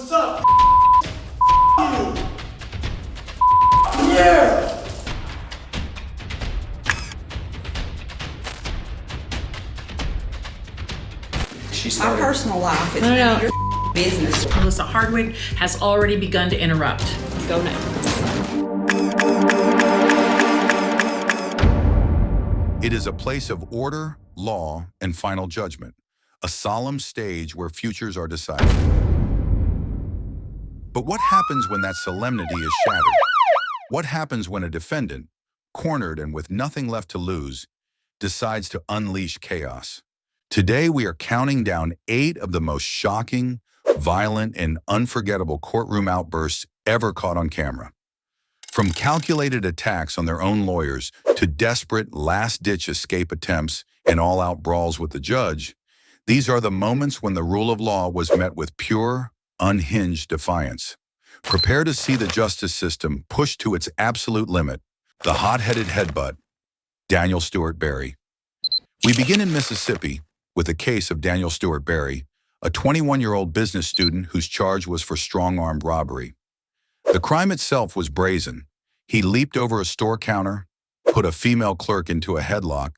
What's up? You. Yeah. My personal life is No. your business. Melissa Hardwick has already begun to interrupt. Go now. It is a place of order, law, and final judgment, a solemn stage where futures are decided. But what happens when that solemnity is shattered? What happens when a defendant, cornered and with nothing left to lose, decides to unleash chaos? Today, we are counting down 8 of the most shocking, violent, and unforgettable courtroom outbursts ever caught on camera. From calculated attacks on their own lawyers to desperate last-ditch escape attempts and all-out brawls with the judge, these are the moments when the rule of law was met with pure, unhinged defiance. Prepare to see the justice system pushed to its absolute limit. The hot-headed headbutt, Daniel Stewart Berry. We begin in Mississippi with the case of Daniel Stewart Berry, a 21-year-old business student whose charge was for strong-armed robbery. The crime itself was brazen. He leaped over a store counter, put a female clerk into a headlock,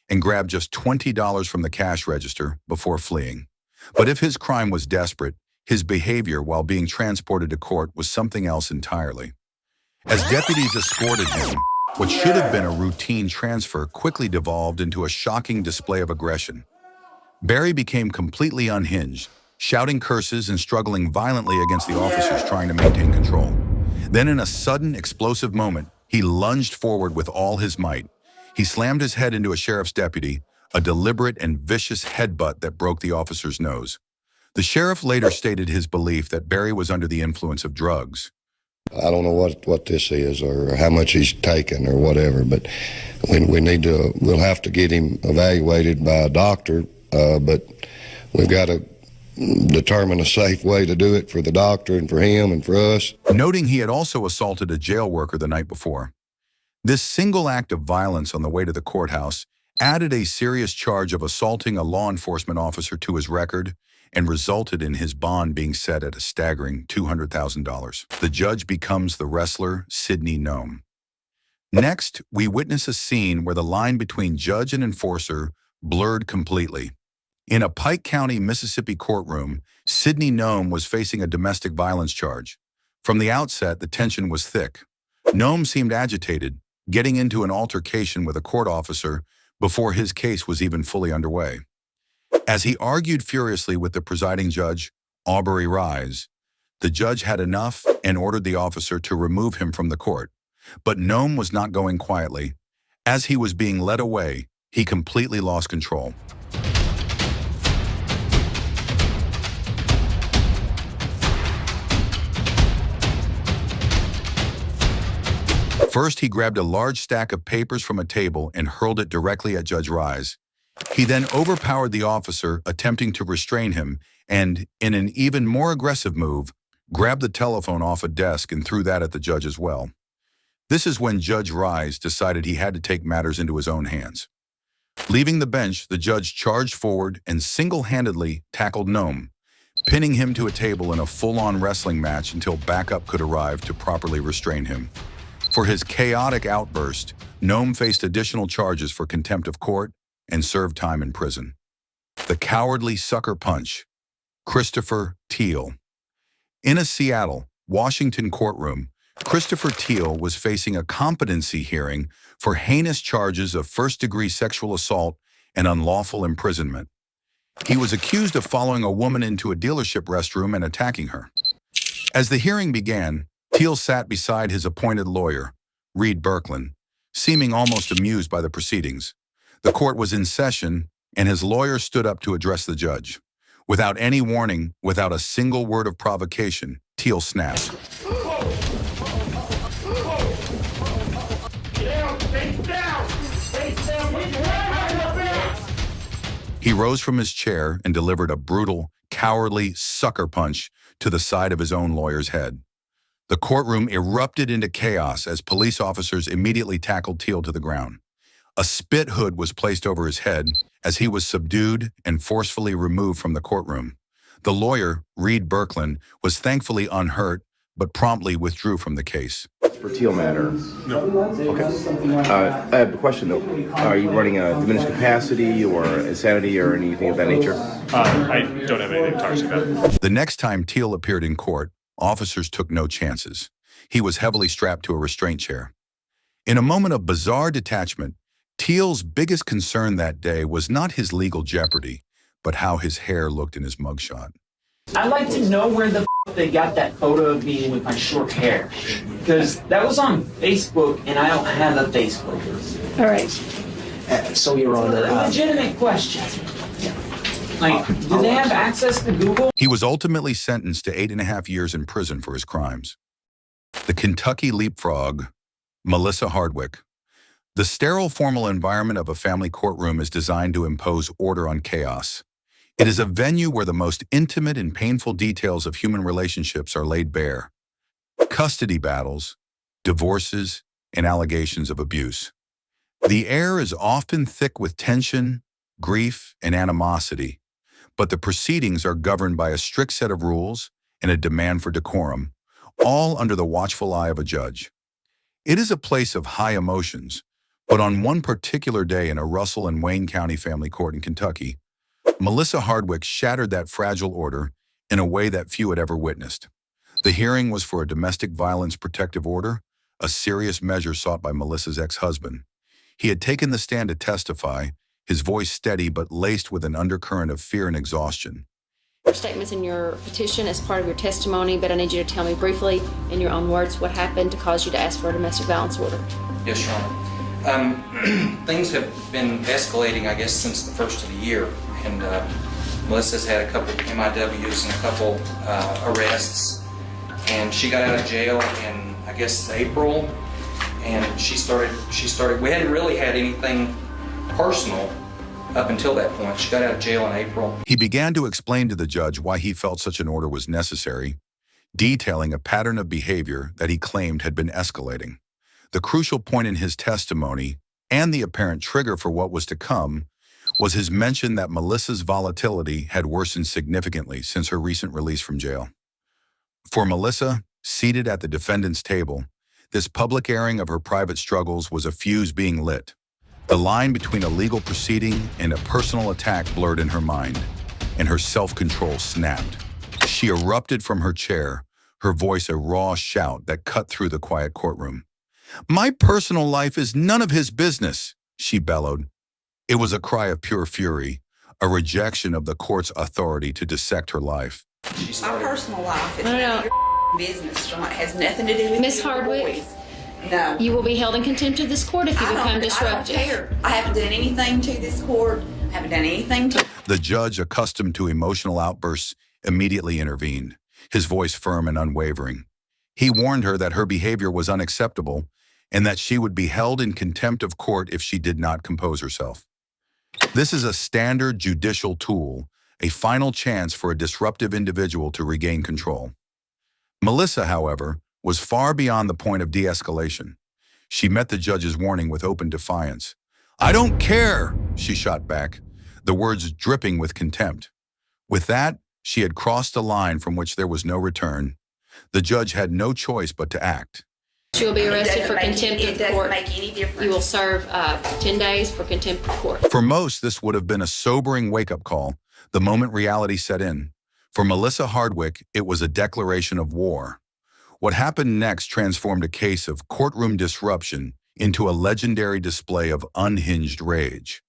and grabbed just $20 from the cash register before fleeing. But if his crime was desperate, his behavior while being transported to court was something else entirely. As deputies escorted him, what should have been a routine transfer quickly devolved into a shocking display of aggression. Berry became completely unhinged, shouting curses and struggling violently against the officers trying to maintain control. Then in a sudden, explosive moment, he lunged forward with all his might. He slammed his head into a sheriff's deputy, a deliberate and vicious headbutt that broke the officer's nose. The sheriff later stated his belief that Berry was under the influence of drugs. I don't know what this is or how much he's taken or whatever, but we'll have to get him evaluated by a doctor, but we've got to determine a safe way to do it for the doctor and for him and for us. Noting he had also assaulted a jail worker the night before. This single act of violence on the way to the courthouse added a serious charge of assaulting a law enforcement officer to his record and resulted in his bond being set at a staggering $200,000. The judge becomes the wrestler Sidney Nome. Next, we witness a scene where the line between judge and enforcer blurred completely. In a Pike County, Mississippi courtroom, Sidney Nome was facing a domestic violence charge. From the outset, the tension was thick. Nome seemed agitated, getting into an altercation with a court officer before his case was even fully underway. As he argued furiously with the presiding judge, Aubrey Rise, the judge had enough and ordered the officer to remove him from the court. But Nome was not going quietly. As he was being led away, he completely lost control. First, he grabbed a large stack of papers from a table and hurled it directly at Judge Rise. He then overpowered the officer, attempting to restrain him, and, in an even more aggressive move, grabbed the telephone off a desk and threw that at the judge as well. This is when Judge Rise decided he had to take matters into his own hands. Leaving the bench, the judge charged forward and single-handedly tackled Nome, pinning him to a table in a full-on wrestling match until backup could arrive to properly restrain him. For his chaotic outburst, Nome faced additional charges for contempt of court and served time in prison. The cowardly sucker punch, Christopher Teal. In a Seattle, Washington courtroom, Christopher Teal was facing a competency hearing for heinous charges of first-degree sexual assault and unlawful imprisonment. He was accused of following a woman into a dealership restroom and attacking her. As the hearing began, Teal sat beside his appointed lawyer, Reed Birkland, seeming almost amused by the proceedings. The court was in session, and his lawyer stood up to address the judge. Without any warning, without a single word of provocation, Teal snapped. He rose from his chair and delivered a brutal, cowardly sucker punch to the side of his own lawyer's head. The courtroom erupted into chaos as police officers immediately tackled Teal to the ground. A spit hood was placed over his head as he was subdued and forcefully removed from the courtroom. The lawyer, Reed Birkland, was thankfully unhurt, but promptly withdrew from the case. For Teal matter. No. Okay. I have a question though. Are you running a diminished capacity or insanity or anything of that nature? I don't have anything to talk to you about. The next time Teal appeared in court, officers took no chances. He was heavily strapped to a restraint chair. In a moment of bizarre detachment, Teal's biggest concern that day was not his legal jeopardy, but how his hair looked in his mugshot. I'd like to know where the they got that photo of me with my short hair. Because that was on Facebook, and I don't have a Facebook. All right. So you're on the... legitimate question. Like, do they have access to Google? He was ultimately sentenced to 8.5 years in prison for his crimes. The Kentucky leapfrog, Melissa Hardwick. The sterile formal environment of a family courtroom is designed to impose order on chaos. It is a venue where the most intimate and painful details of human relationships are laid bare. Custody battles, divorces, and allegations of abuse. The air is often thick with tension, grief, and animosity, but the proceedings are governed by a strict set of rules and a demand for decorum, all under the watchful eye of a judge. It is a place of high emotions, but on one particular day in a Russell and Wayne County family court in Kentucky, Melissa Hardwick shattered that fragile order in a way that few had ever witnessed. The hearing was for a domestic violence protective order, a serious measure sought by Melissa's ex-husband. He had taken the stand to testify, his voice steady but laced with an undercurrent of fear and exhaustion. Your statements in your petition as part of your testimony, but I need you to tell me briefly, in your own words, what happened to cause you to ask for a domestic violence order. Yes, Your Honor. Things have been escalating, I guess, since the first of the year. And Melissa's had a couple MIWs and a couple arrests. And she got out of jail in, I guess, April. And she started, we hadn't really had anything personal up until that point. She got out of jail in April. He began to explain to the judge why he felt such an order was necessary, detailing a pattern of behavior that he claimed had been escalating. The crucial point in his testimony, and the apparent trigger for what was to come, was his mention that Melissa's volatility had worsened significantly since her recent release from jail. For Melissa, seated at the defendant's table, this public airing of her private struggles was a fuse being lit. The line between a legal proceeding and a personal attack blurred in her mind, and her self-control snapped. She erupted from her chair, her voice a raw shout that cut through the quiet courtroom. "My personal life is none of his business," she bellowed. It was a cry of pure fury, a rejection of the court's authority to dissect her life. My personal life is No. your business, John. It has nothing to do with Miss you Hardwick? boys. No. You will be held in contempt of this court if you become I don't disruptive. care. I haven't done anything to this court. I haven't done anything to... The judge, accustomed to emotional outbursts, immediately intervened, his voice firm and unwavering. He warned her that her behavior was unacceptable and that she would be held in contempt of court if she did not compose herself. This is a standard judicial tool, a final chance for a disruptive individual to regain control. Melissa, however, was far beyond the point of de-escalation. She met the judge's warning with open defiance. "I don't care," she shot back, the words dripping with contempt. With that, she had crossed a line from which there was no return. The judge had no choice but to act. You will be arrested for contempt of It court. doesn't make any difference. You will serve 10 days for contempt of court. For most, this would have been a sobering wake-up call, the moment reality set in. For Melissa Hardwick, it was a declaration of war. What happened next transformed a case of courtroom disruption into a legendary display of unhinged rage.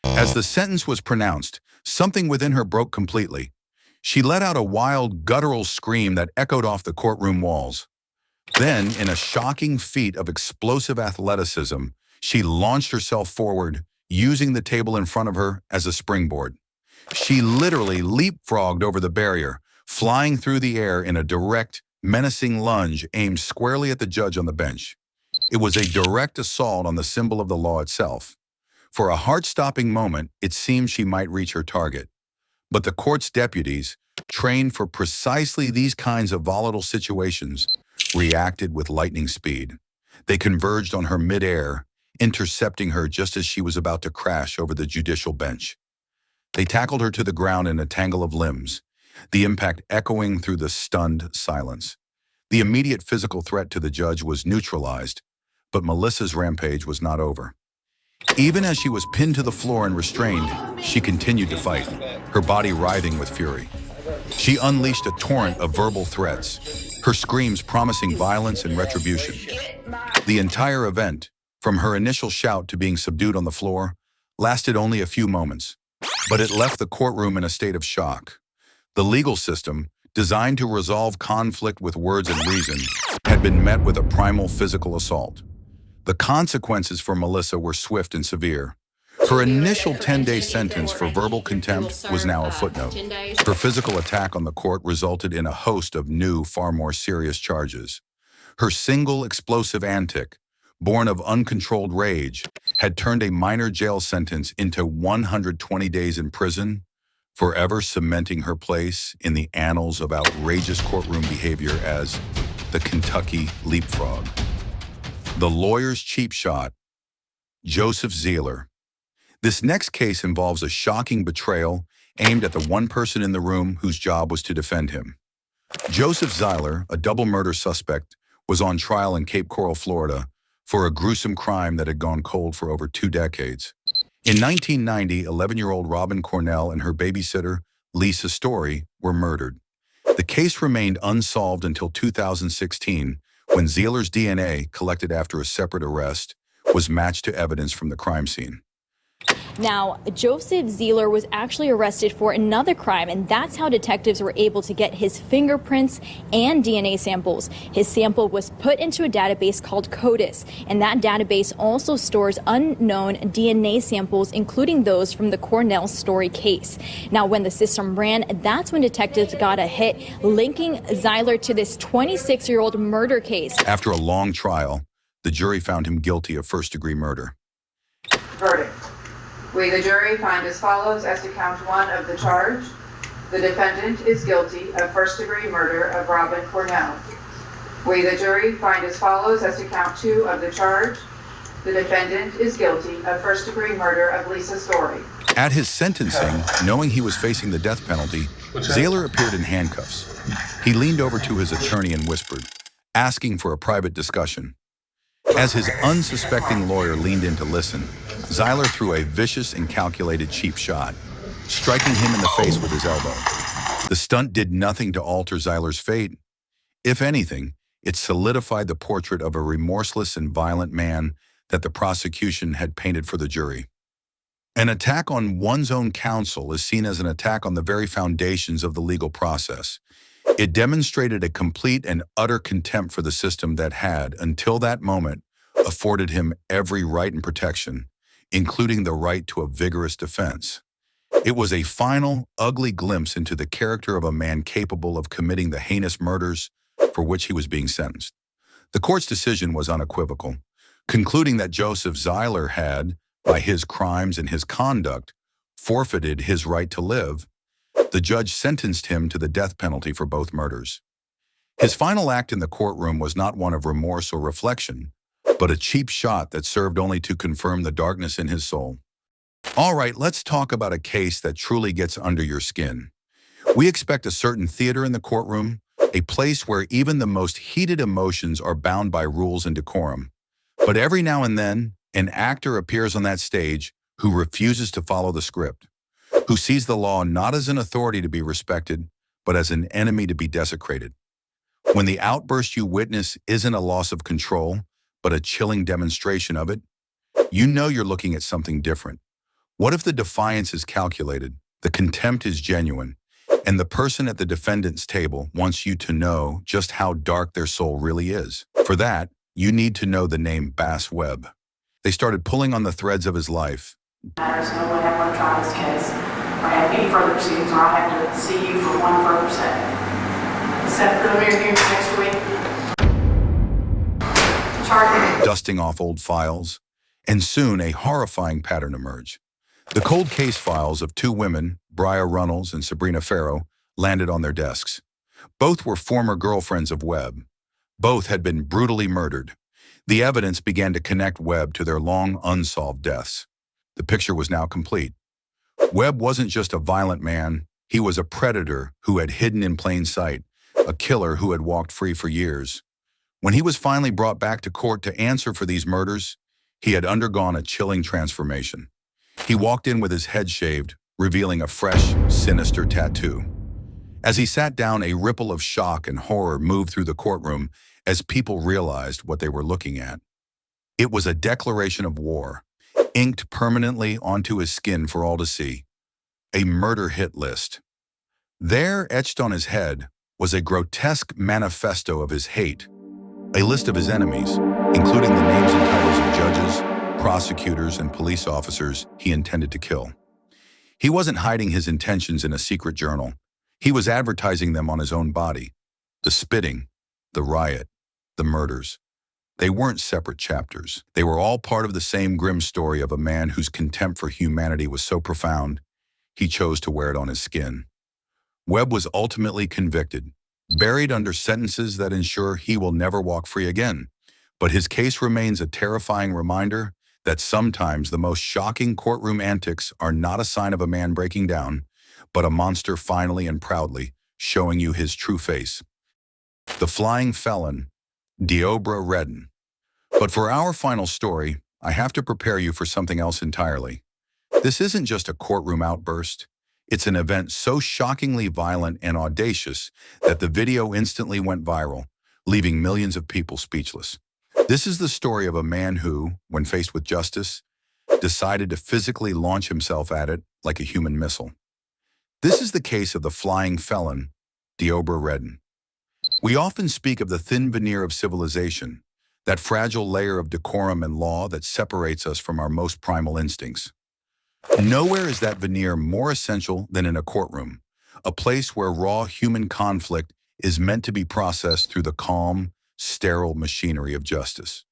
As the sentence was pronounced, something within her broke completely. She let out a wild, guttural scream that echoed off the courtroom walls. Then, in a shocking feat of explosive athleticism, she launched herself forward, using the table in front of her as a springboard. She literally leapfrogged over the barrier, flying through the air in a direct, menacing lunge aimed squarely at the judge on the bench. It was a direct assault on the symbol of the law itself. For a heart-stopping moment, it seemed she might reach her target. But the court's deputies, trained for precisely these kinds of volatile situations, reacted with lightning speed. They converged on her midair, intercepting her just as she was about to crash over the judicial bench. They tackled her to the ground in a tangle of limbs, the impact echoing through the stunned silence. The immediate physical threat to the judge was neutralized, but Melissa's rampage was not over. Even as she was pinned to the floor and restrained, she continued to fight, her body writhing with fury. She unleashed a torrent of verbal threats, her screams promising violence and retribution. The entire event, from her initial shout to being subdued on the floor, lasted only a few moments, but it left the courtroom in a state of shock. The legal system, designed to resolve conflict with words and reason, had been met with a primal physical assault. The consequences for Melissa were swift and severe. Her initial 10-day sentence for verbal contempt was now a footnote. Her physical attack on the court resulted in a host of new, far more serious charges. Her single explosive antic, born of uncontrolled rage, had turned a minor jail sentence into 120 days in prison, forever cementing her place in the annals of outrageous courtroom behavior as the Kentucky leapfrog. The lawyer's cheap shot, Joseph Zieler. This next case involves a shocking betrayal aimed at the one person in the room whose job was to defend him. Joseph Zieler, a double murder suspect, was on trial in Cape Coral, Florida, for a gruesome crime that had gone cold for over 2 decades. In 1990, 11-year-old Robin Cornell and her babysitter, Lisa Story, were murdered. The case remained unsolved until 2016, when Zieler's DNA, collected after a separate arrest, was matched to evidence from the crime scene. Now, Joseph Zieler was actually arrested for another crime, and that's how detectives were able to get his fingerprints and DNA samples. His sample was put into a database called CODIS, and that database also stores unknown DNA samples, including those from the Cornell Story case. Now, when the system ran, that's when detectives got a hit linking Zieler to this 26-year-old murder case. After a long trial, the jury found him guilty of first-degree murder. Verdict. We, the jury, find as follows as to count 1 of the charge. The defendant is guilty of first-degree murder of Robin Cornell. We, the jury, find as follows as to count 2 of the charge. The defendant is guilty of first-degree murder of Lisa Story. At his sentencing, knowing he was facing the death penalty, Zieler appeared in handcuffs. He leaned over to his attorney and whispered, asking for a private discussion. As his unsuspecting lawyer leaned in to listen, Zieler threw a vicious and calculated cheap shot, striking him in the face with his elbow. The stunt did nothing to alter Zieler's fate. If anything, it solidified the portrait of a remorseless and violent man that the prosecution had painted for the jury. An attack on one's own counsel is seen as an attack on the very foundations of the legal process. It demonstrated a complete and utter contempt for the system that had, until that moment, afforded him every right and protection, including the right to a vigorous defense. It was a final, ugly glimpse into the character of a man capable of committing the heinous murders for which he was being sentenced. The court's decision was unequivocal, concluding that Joseph Zieler had, by his crimes and his conduct, forfeited his right to live. The judge sentenced him to the death penalty for both murders. His final act in the courtroom was not one of remorse or reflection, but a cheap shot that served only to confirm the darkness in his soul. All right, let's talk about a case that truly gets under your skin. We expect a certain theater in the courtroom, a place where even the most heated emotions are bound by rules and decorum. But every now and then, an actor appears on that stage who refuses to follow the script, who sees the law not as an authority to be respected, but as an enemy to be desecrated. When the outburst you witness isn't a loss of control, but a chilling demonstration of it, you know you're looking at something different. What if the defiance is calculated, the contempt is genuine, and the person at the defendant's table wants you to know just how dark their soul really is? For that, you need to know the name Bass Webb. They started pulling on the threads of his life. There's no way I want to try this case or have any further proceedings, or I'll have to see you for one further setting. Set preliminary hearing for next week. Charge. Dusting off old files, and soon a horrifying pattern emerged. The cold case files of 2 women, Briar Runnels and Sabrina Farrow, landed on their desks. Both were former girlfriends of Webb. Both had been brutally murdered. The evidence began to connect Webb to their long unsolved deaths. The picture was now complete. Webb wasn't just a violent man, He was a predator who had hidden in plain sight, a killer who had walked free for years. When he was finally brought back to court to answer for these murders, he had undergone a chilling transformation. He walked in with his head shaved, revealing a fresh, sinister tattoo. As he sat down, a ripple of shock and horror moved through the courtroom as people realized what they were looking at. It was a declaration of war, inked permanently onto his skin for all to see. A murder hit list. There, etched on his head, was a grotesque manifesto of his hate, a list of his enemies, including the names and titles of judges, prosecutors, and police officers he intended to kill. He wasn't hiding his intentions in a secret journal. He was advertising them on his own body. The spitting, the riot, the murders. They weren't separate chapters. They were all part of the same grim story of a man whose contempt for humanity was so profound, he chose to wear it on his skin. Webb was ultimately convicted, buried under sentences that ensure he will never walk free again. But his case remains a terrifying reminder that sometimes the most shocking courtroom antics are not a sign of a man breaking down, but a monster finally and proudly showing you his true face. The flying felon, Deobra Redden. But for our final story, I have to prepare you for something else entirely. This isn't just a courtroom outburst. It's an event so shockingly violent and audacious that the video instantly went viral, leaving millions of people speechless. This is the story of a man who, when faced with justice, decided to physically launch himself at it like a human missile. This is the case of the flying felon, Deobra Redden. We often speak of the thin veneer of civilization, that fragile layer of decorum and law that separates us from our most primal instincts. Nowhere is that veneer more essential than in a courtroom, a place where raw human conflict is meant to be processed through the calm, sterile machinery of justice.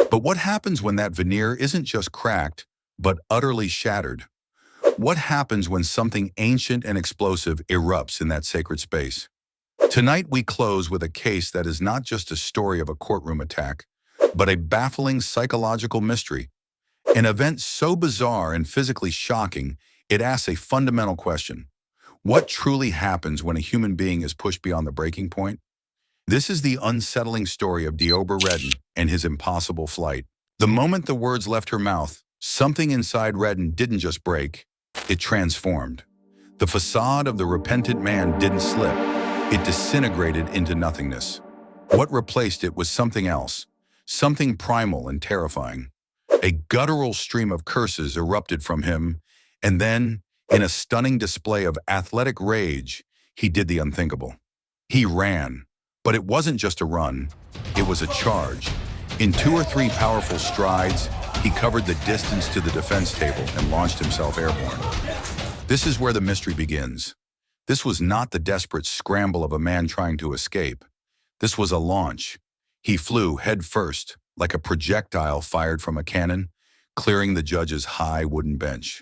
But what happens when that veneer isn't just cracked, but utterly shattered? What happens when something ancient and explosive erupts in that sacred space? Tonight we close with a case that is not just a story of a courtroom attack, but a baffling psychological mystery. An event so bizarre and physically shocking, it asks a fundamental question. What truly happens when a human being is pushed beyond the breaking point? This is the unsettling story of Deobra Redden and his impossible flight. The moment the words left her mouth, something inside Redden didn't just break, it transformed. The facade of the repentant man didn't slip, it disintegrated into nothingness. What replaced it was something else, something primal and terrifying. A guttural stream of curses erupted from him, and then, in a stunning display of athletic rage, he did the unthinkable. He ran, but it wasn't just a run, it was a charge. In 2 or 3 powerful strides, he covered the distance to the defense table and launched himself airborne. This is where the mystery begins. This was not the desperate scramble of a man trying to escape. This was a launch. He flew head first, like a projectile fired from a cannon, clearing the judge's high wooden bench.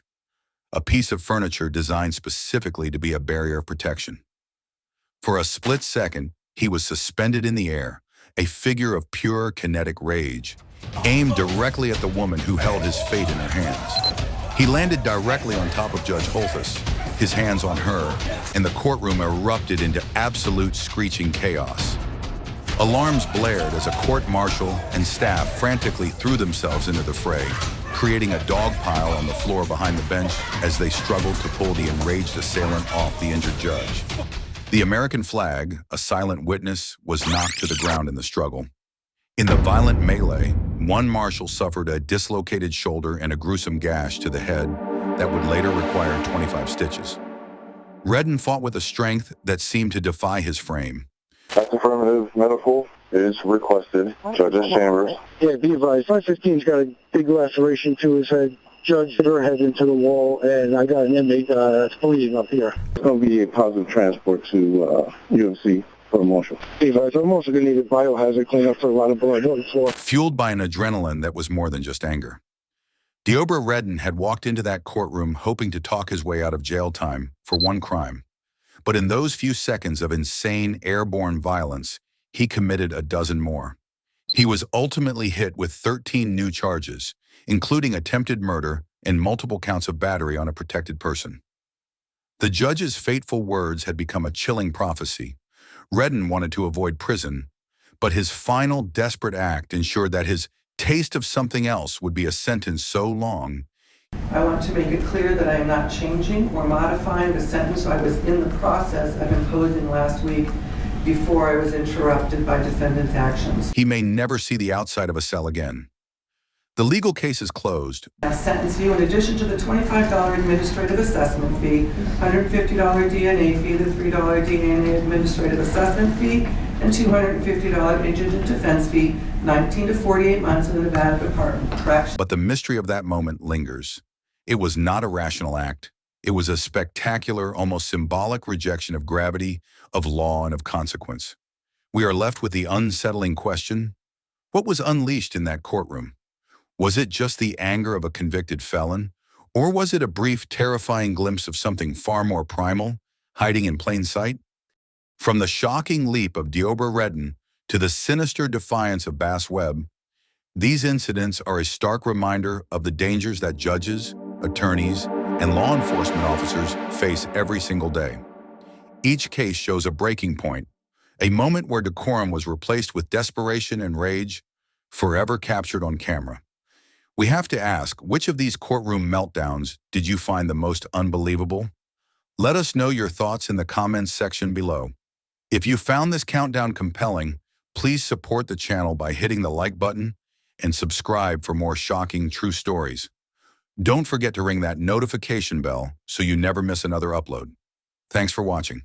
A piece of furniture designed specifically to be a barrier of protection. For a split second, he was suspended in the air, a figure of pure kinetic rage, aimed directly at the woman who held his fate in her hands. He landed directly on top of Judge Holthus, his hands on her, and the courtroom erupted into absolute screeching chaos. Alarms blared as a court-martial and staff frantically threw themselves into the fray, creating a dog pile on the floor behind the bench as they struggled to pull the enraged assailant off the injured judge. The American flag, a silent witness, was knocked to the ground in the struggle. In the violent melee, one marshal suffered a dislocated shoulder and a gruesome gash to the head that would later require 25 stitches. Redden fought with a strength that seemed to defy his frame. Affirmative medical is requested. Judge's chambers. Yeah, be advised. 515's got a big laceration to his head. Judge hit her head into the wall, and I got an inmate that's bleeding up here. It's going to be a positive transport to UFC for a marshal. Be advised, I'm also going to need a biohazard cleanup for a lot of blood on the floor. Fueled by an adrenaline that was more than just anger. Deobra Redden had walked into that courtroom hoping to talk his way out of jail time for one crime. But in those few seconds of insane airborne violence, he committed a dozen more. He was ultimately hit with 13 new charges, including attempted murder and multiple counts of battery on a protected person. The judge's fateful words had become a chilling prophecy. Redden wanted to avoid prison, but his final desperate act ensured that his taste of something else would be a sentence so long. I want to make it clear that I am not changing or modifying the sentence I was in the process of imposing last week before I was interrupted by defendant's actions. He may never see the outside of a cell again. The legal case is closed. I sentence you in addition to the $25 administrative assessment fee, $150 DNA fee, the $3 DNA administrative assessment fee, and $250 indigent defense fee, 19 to 48 months in the Nevada Department of Corrections. But the mystery of that moment lingers. It was not a rational act. It was a spectacular, almost symbolic rejection of gravity, of law, and of consequence. We are left with the unsettling question: what was unleashed in that courtroom? Was it just the anger of a convicted felon? Or was it a brief, terrifying glimpse of something far more primal, hiding in plain sight? From the shocking leap of Deobra Redden to the sinister defiance of Bass Webb, these incidents are a stark reminder of the dangers that judges, attorneys, and law enforcement officers face every single day. Each case shows a breaking point, a moment where decorum was replaced with desperation and rage, forever captured on camera. We have to ask, which of these courtroom meltdowns did you find the most unbelievable? Let us know your thoughts in the comments section below. If you found this countdown compelling, please support the channel by hitting the like button and subscribe for more shocking true stories. Don't forget to ring that notification bell so you never miss another upload. Thanks for watching.